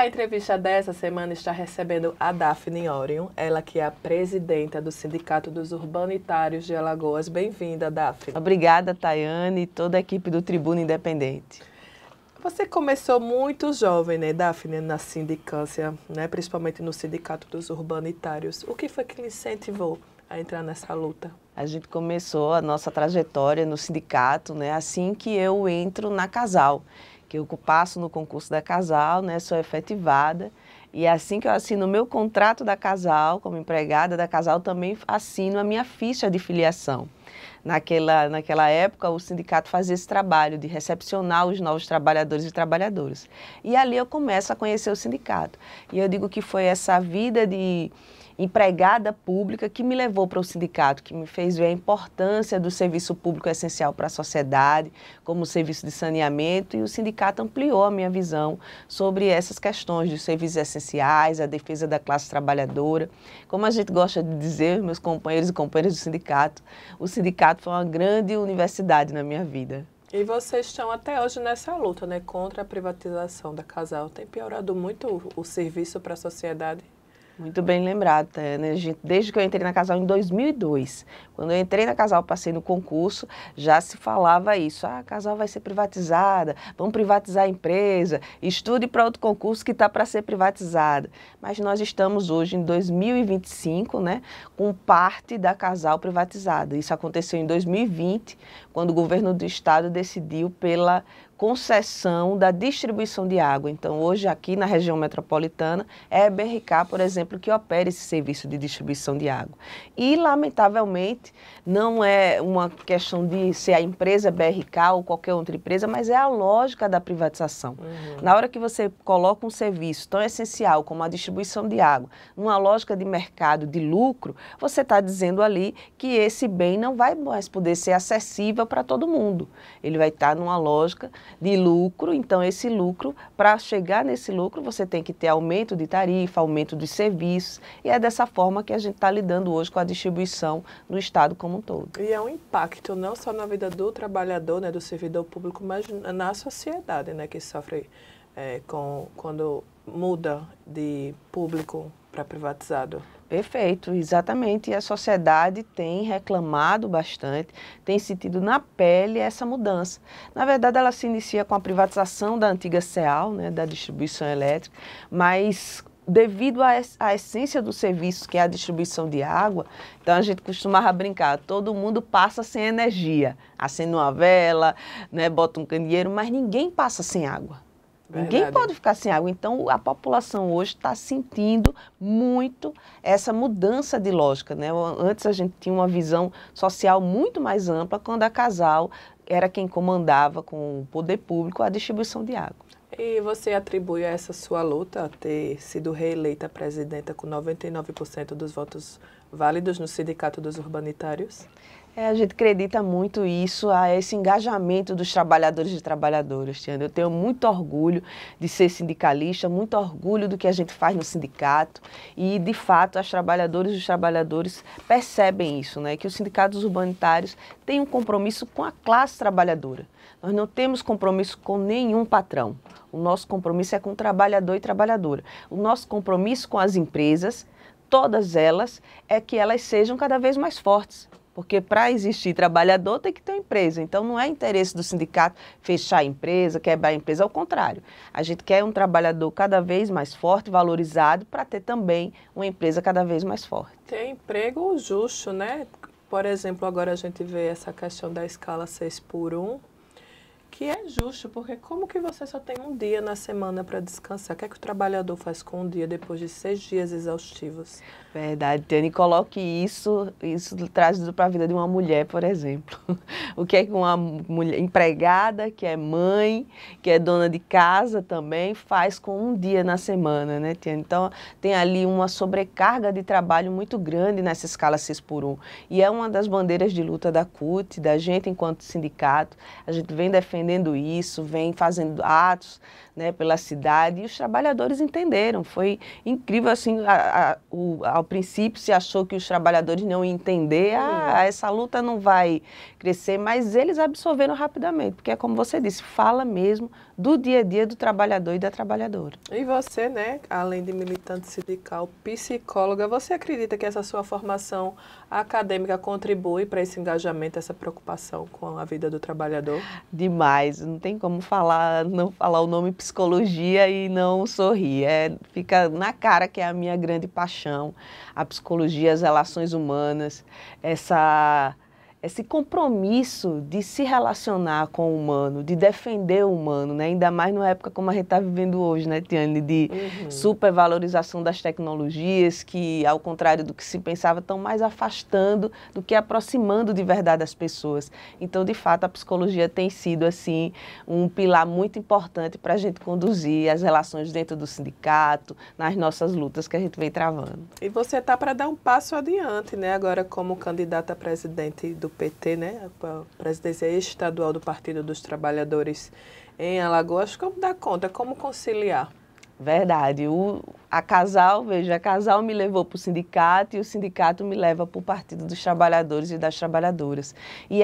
a entrevista dessa semana está recebendo a Daphne Orion, ela que é a presidenta do Sindicato dos Urbanitários de Alagoas. Bem-vinda, Daphne. Obrigada, Tayane, e toda a equipe do Tribuna Independente. Você começou muito jovem, né, Daphne, na sindicância, né, principalmente no Sindicato dos Urbanitários. O que foi que lhe incentivou a entrar nessa luta? A gente começou a nossa trajetória no sindicato, né, assim que eu entro na Casal, que eu passo no concurso da Casal, né, sou efetivada, e assim que eu assino o meu contrato da Casal, como empregada da Casal, também assino a minha ficha de filiação. Naquela época, o sindicato fazia esse trabalho de recepcionar os novos trabalhadores e trabalhadoras. E ali eu começo a conhecer o sindicato. E eu digo que foi essa vida de empregada pública que me levou para o sindicato, que me fez ver a importância do serviço público essencial para a sociedade, como o serviço de saneamento, e o sindicato ampliou a minha visão sobre essas questões dos serviços essenciais, a defesa da classe trabalhadora. Como a gente gosta de dizer, meus companheiros e companheiras do sindicato, o sindicato foi uma grande universidade na minha vida. E vocês estão até hoje nessa luta, né, contra a privatização da Casal. Tem piorado muito o serviço para a sociedade? Muito bem lembrado, né? Desde que eu entrei na Casal em 2002, quando eu entrei na Casal, passei no concurso, já se falava isso, a Casal vai ser privatizada, vamos privatizar a empresa, estude para outro concurso que está para ser privatizada. Mas nós estamos hoje em 2025, né, com parte da Casal privatizada. Isso aconteceu em 2020, quando o governo do estado decidiu pela concessão da distribuição de água. Então, hoje aqui na região metropolitana, é a BRK, por exemplo, que opera esse serviço de distribuição de água. E, lamentavelmente, não é uma questão de ser a empresa BRK ou qualquer outra empresa, mas é a lógica da privatização. Na hora que você coloca um serviço tão essencial como a distribuição de água, numa lógica de mercado, de lucro, você está dizendo ali que esse bem não vai mais poder ser acessível para todo mundo. Ele vai estar numa lógica de lucro, então esse lucro, para chegar nesse lucro, você tem que ter aumento de tarifa, aumento dos serviços, e é dessa forma que a gente está lidando hoje com a distribuição no estado como um todo. E é um impacto não só na vida do trabalhador, né, do servidor público, mas na sociedade, né, que sofre quando muda de público para privatizado. Perfeito, exatamente. E a sociedade tem reclamado bastante, tem sentido na pele essa mudança. Na verdade, ela se inicia com a privatização da antiga CEAL, né, da distribuição elétrica, mas devido à essência do serviço, que é a distribuição de água, então a gente costumava brincar, todo mundo passa sem energia, acende uma vela, né, bota um candeeiro, mas ninguém passa sem água. Verdade. Ninguém pode ficar sem água, então a população hoje está sentindo muito essa mudança de lógica, né? Antes a gente tinha uma visão social muito mais ampla, quando a Casal era quem comandava com o poder público a distribuição de água. E você atribui a essa sua luta a ter sido reeleita presidenta com 99% dos votos válidos no Sindicato dos Urbanitários? A gente acredita muito isso, a esse engajamento dos trabalhadores e trabalhadoras, Tiana. Eu tenho muito orgulho de ser sindicalista, muito orgulho do que a gente faz no sindicato e, de fato, as trabalhadoras e os trabalhadores percebem isso, né? Que os sindicatos urbanitários têm um compromisso com a classe trabalhadora. Nós não temos compromisso com nenhum patrão. O nosso compromisso é com o trabalhador e trabalhadora. O nosso compromisso com as empresas, todas elas, é que elas sejam cada vez mais fortes. Porque para existir trabalhador tem que ter uma empresa. Então não é interesse do sindicato fechar a empresa, quebrar a empresa, ao contrário. A gente quer um trabalhador cada vez mais forte, valorizado, para ter também uma empresa cada vez mais forte. Ter emprego justo, né? Por exemplo, agora a gente vê essa questão da escala 6x1, que é justo, porque como que você só tem um dia na semana para descansar? O que é que o trabalhador faz com um dia depois de 6 dias exaustivos? Verdade, Tiane, coloque isso trazido para a vida de uma mulher, por exemplo. O que é que uma mulher empregada, que é mãe, que é dona de casa também, faz com um dia na semana, né, Tiane? Então, tem ali uma sobrecarga de trabalho muito grande nessa escala 6x1. E é uma das bandeiras de luta da CUT, da gente enquanto sindicato. A gente vem defendendo defendendo isso, vem fazendo atos, né, pela cidade, e os trabalhadores entenderam. Foi incrível, assim, ao princípio se achou que os trabalhadores não iam entender, essa luta não vai crescer, mas eles absorveram rapidamente, porque é como você disse, fala mesmo do dia a dia do trabalhador e da trabalhadora. E você, né, além de militante sindical, psicóloga, você acredita que essa sua formação acadêmica contribui para esse engajamento, essa preocupação com a vida do trabalhador? Demais, não tem como não falar o nome psicologia e não sorrir. Fica na cara que é a minha grande paixão, a psicologia, as relações humanas, esse compromisso de se relacionar com o humano, de defender o humano, né? Ainda mais numa época como a gente está vivendo hoje, né, Tiane, de supervalorização das tecnologias, que, ao contrário do que se pensava, estão mais afastando do que aproximando de verdade as pessoas. Então, de fato, a psicologia tem sido, assim, um pilar muito importante para a gente conduzir as relações dentro do sindicato, nas nossas lutas que a gente vem travando. E você está para dar um passo adiante, né? Agora, como candidata a presidente do PT, né, a presidência estadual do Partido dos Trabalhadores em Alagoas, como dar conta, como conciliar? Verdade. A Casal me levou para o sindicato e o sindicato me leva para o Partido dos Trabalhadores e das Trabalhadoras. E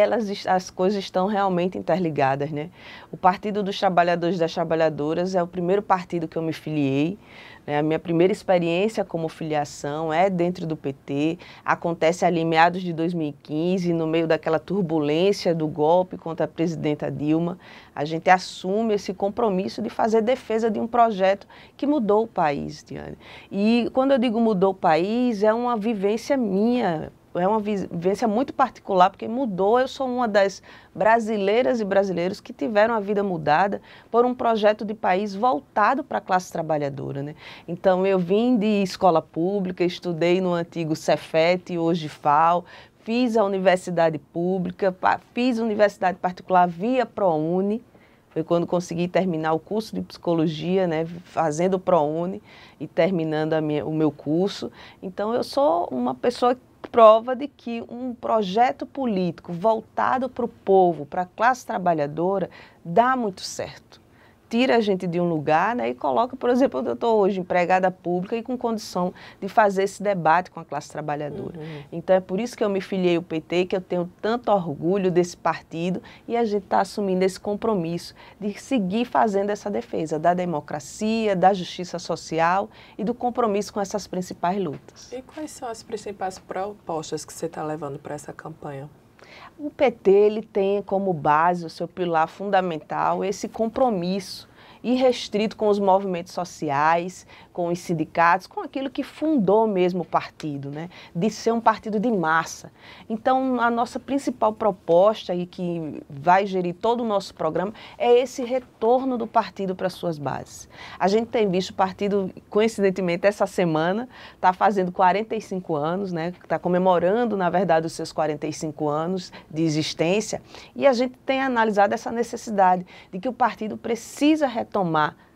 as coisas estão realmente interligadas, né? O Partido dos Trabalhadores e das Trabalhadoras é o primeiro partido que eu me filiei. A minha primeira experiência como filiação é dentro do PT, acontece ali em meados de 2015, no meio daquela turbulência do golpe contra a presidenta Dilma. A gente assume esse compromisso de fazer defesa de um projeto que mudou o país, Tiane. E quando eu digo mudou o país, é uma vivência minha, é uma vivência muito particular, porque mudou. Eu sou uma das brasileiras e brasileiros que tiveram a vida mudada por um projeto de país voltado para a classe trabalhadora, né? Então, eu vim de escola pública, estudei no antigo Cefet, hoje FAO, fiz a universidade pública, fiz universidade particular via ProUni. Foi quando consegui terminar o curso de psicologia, né, fazendo o ProUni e terminando o meu curso. Então, eu sou uma pessoa prova de que um projeto político voltado para o povo, para a classe trabalhadora, dá muito certo. Tira a gente de um lugar, né, e coloca, por exemplo, onde eu estou hoje, empregada pública e com condição de fazer esse debate com a classe trabalhadora. Então é por isso que eu me filiei ao PT, que eu tenho tanto orgulho desse partido e a gente está assumindo esse compromisso de seguir fazendo essa defesa da democracia, da justiça social e do compromisso com essas principais lutas. E quais são as principais propostas que você está levando para essa campanha? O PT ele tem como base, o seu pilar fundamental, esse compromisso irrestrito com os movimentos sociais, com os sindicatos, com aquilo que fundou mesmo o partido, né? De ser um partido de massa. Então, a nossa principal proposta e que vai gerir todo o nosso programa é esse retorno do partido para suas bases. A gente tem visto o partido, coincidentemente, essa semana, está fazendo 45 anos, né? Está comemorando, na verdade, os seus 45 anos de existência, e a gente tem analisado essa necessidade de que o partido precisa retomar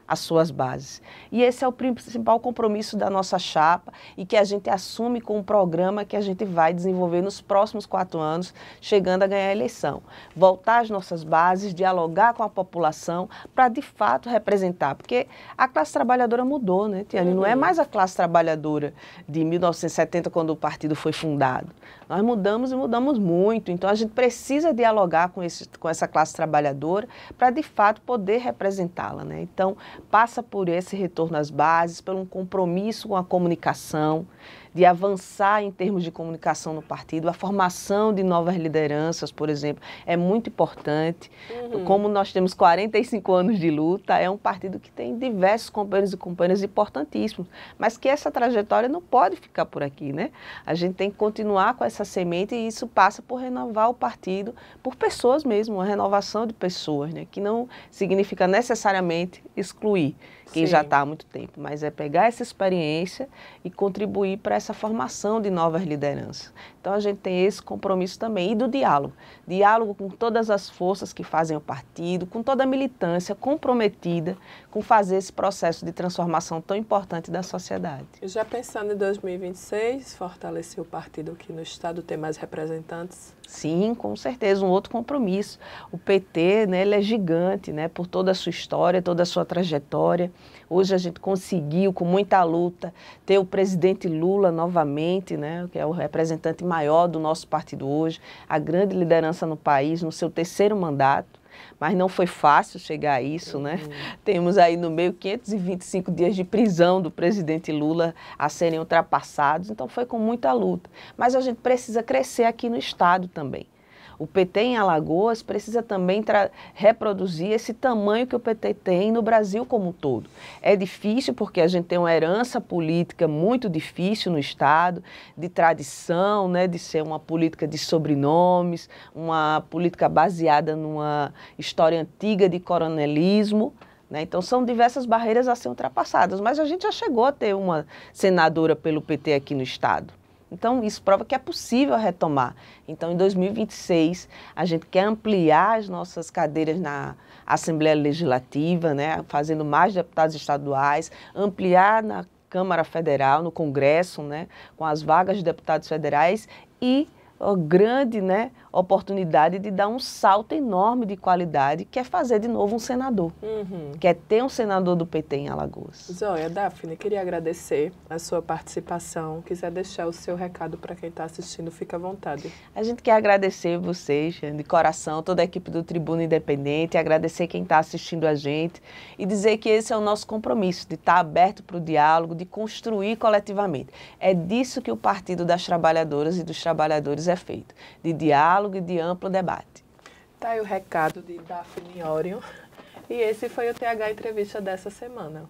as suas bases. E esse é o principal compromisso da nossa chapa e que a gente assume com um programa que a gente vai desenvolver nos próximos 4 anos, chegando a ganhar a eleição. Voltar às nossas bases, dialogar com a população para, de fato, representar. Porque a classe trabalhadora mudou, né, Tiane? Não é mais a classe trabalhadora de 1970, quando o partido foi fundado. Nós mudamos e mudamos muito. Então, a gente precisa dialogar com essa classe trabalhadora para, de fato, poder representá-la, né? Então, passa por esse retorno às bases, por um compromisso com a comunicação, de avançar em termos de comunicação no partido. A formação de novas lideranças, por exemplo, é muito importante. Como nós temos 45 anos de luta, é um partido que tem diversos companheiros e companheiras importantíssimos, mas que essa trajetória não pode ficar por aqui, né? A gente tem que continuar com essa semente e isso passa por renovar o partido por pessoas mesmo, uma renovação de pessoas, né? Que não significa necessariamente excluir quem já está há muito tempo, mas é pegar essa experiência e contribuir para essa essa formação de novas lideranças. Então a gente tem esse compromisso também, e do diálogo. Diálogo com todas as forças que fazem o partido, com toda a militância comprometida com fazer esse processo de transformação tão importante da sociedade. Já pensando em 2026, fortalecer o partido aqui no estado, ter mais representantes? Sim, com certeza, um outro compromisso. O PT, né, ele é gigante, né, por toda a sua história, toda a sua trajetória. Hoje a gente conseguiu, com muita luta, ter o presidente Lula novamente, né, que é o representante maior do nosso partido hoje, a grande liderança no país, no seu terceiro mandato. Mas não foi fácil chegar a isso, né? Temos aí no meio 525 dias de prisão do presidente Lula a serem ultrapassados, então foi com muita luta. Mas a gente precisa crescer aqui no estado também. O PT em Alagoas precisa também reproduzir esse tamanho que o PT tem no Brasil como um todo. É difícil porque a gente tem uma herança política muito difícil no estado, de tradição, né, de ser uma política de sobrenomes, uma política baseada numa história antiga de coronelismo. Então, são diversas barreiras a serem ultrapassadas, mas a gente já chegou a ter uma senadora pelo PT aqui no estado. Então, isso prova que é possível retomar. Então, em 2026, a gente quer ampliar as nossas cadeiras na Assembleia Legislativa, né, fazendo mais deputados estaduais, ampliar na Câmara Federal, no Congresso, né, com as vagas de deputados federais e a grande, né, oportunidade de dar um salto enorme de qualidade, que é fazer de novo um senador, que é ter um senador do PT em Alagoas. Zóia, Daphne, queria agradecer a sua participação. Quiser deixar o seu recado para quem está assistindo, fica à vontade. A gente quer agradecer vocês, de coração, toda a equipe do Tribuna Independente, agradecer quem está assistindo a gente e dizer que esse é o nosso compromisso, de estar aberto para o diálogo, de construir coletivamente. É disso que o Partido das Trabalhadoras e dos Trabalhadores é feito, de diálogo e de amplo debate. Tá aí o recado de Daphne Orion. E esse foi o TH Entrevista dessa semana.